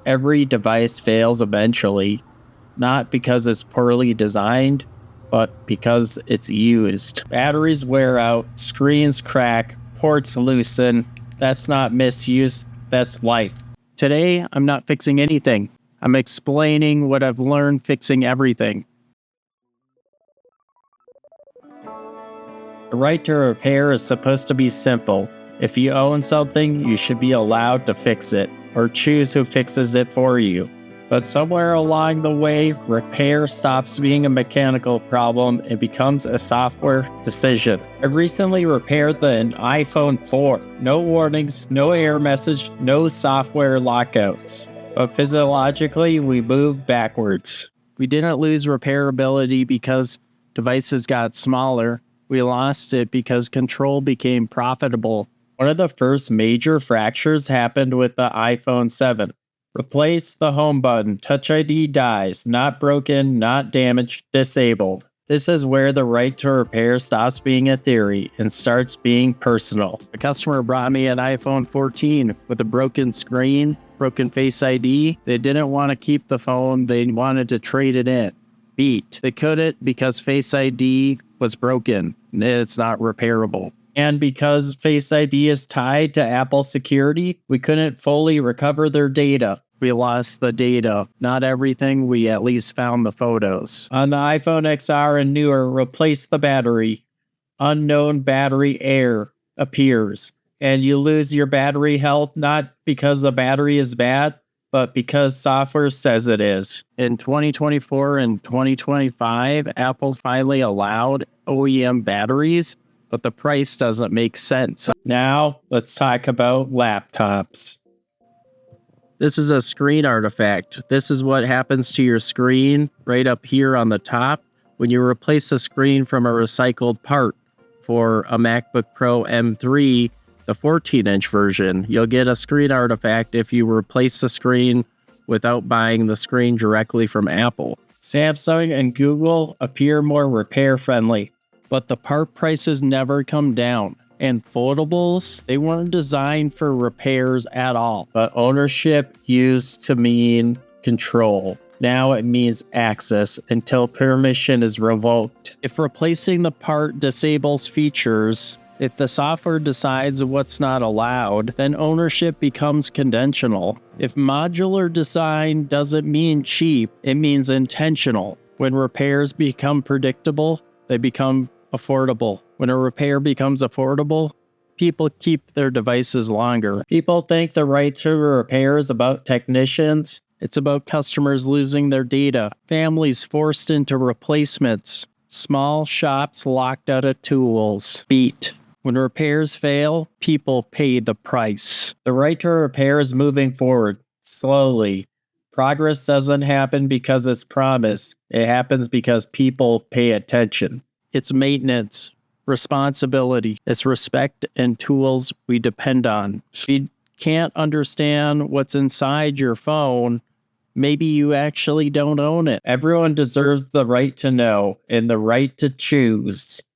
Every device fails eventually, not because it's poorly designed, but because it's used. Batteries wear out, screens crack, ports loosen. That's not misuse, that's life. Today, I'm not fixing anything. I'm explaining what I've learned fixing everything. The right to repair is supposed to be simple. If you own something, you should be allowed to fix it, or choose who fixes it for you. But somewhere along the way, repair stops being a mechanical problem and becomes a software decision. I recently repaired the iPhone 4. No warnings, no error message, no software lockouts. But physiologically, we moved backwards. We didn't lose repairability because devices got smaller. We lost it because control became profitable. One of the first major fractures happened with the iPhone 7. Replace the home button. Touch ID dies. Not broken, not damaged, disabled. This is where the right to repair stops being a theory and starts being personal. A customer brought me an iPhone 14 with a broken screen, broken Face ID. They didn't want to keep the phone. They wanted to trade it in. Beat. They couldn't because Face ID was broken. It's not repairable. And because Face ID is tied to Apple security, we couldn't fully recover their data. We lost the data. Not everything, we at least found the photos. On the iPhone XR and newer, replace the battery. Unknown battery error appears. And you lose your battery health not because the battery is bad, but because software says it is. In 2024 and 2025, Apple finally allowed OEM batteries, but the price doesn't make sense. Now, let's talk about laptops. This is a screen artifact. This is what happens to your screen right up here on the top when you replace the screen from a recycled part. For a MacBook Pro M3, the 14-inch version, you'll get a screen artifact if you replace the screen without buying the screen directly from Apple. Samsung and Google appear more repair-friendly, but the part prices never come down. And foldables, they weren't designed for repairs at all, but ownership used to mean control. Now it means access until permission is revoked. If replacing the part disables features, if the software decides what's not allowed, then ownership becomes conditional. If modular design doesn't mean cheap, it means intentional. When repairs become predictable, they become affordable. When a repair becomes affordable, people keep their devices longer. People think the right to repair is about technicians. It's about customers losing their data, families forced into replacements, small shops locked out of tools. Beat. When repairs fail, people pay the price. The right to repair is moving forward, slowly. Progress doesn't happen because it's promised. It happens because people pay attention. It's maintenance, responsibility, it's respect and tools we depend on. If you can't understand what's inside your phone, maybe you actually don't own it. Everyone deserves the right to know and the right to choose.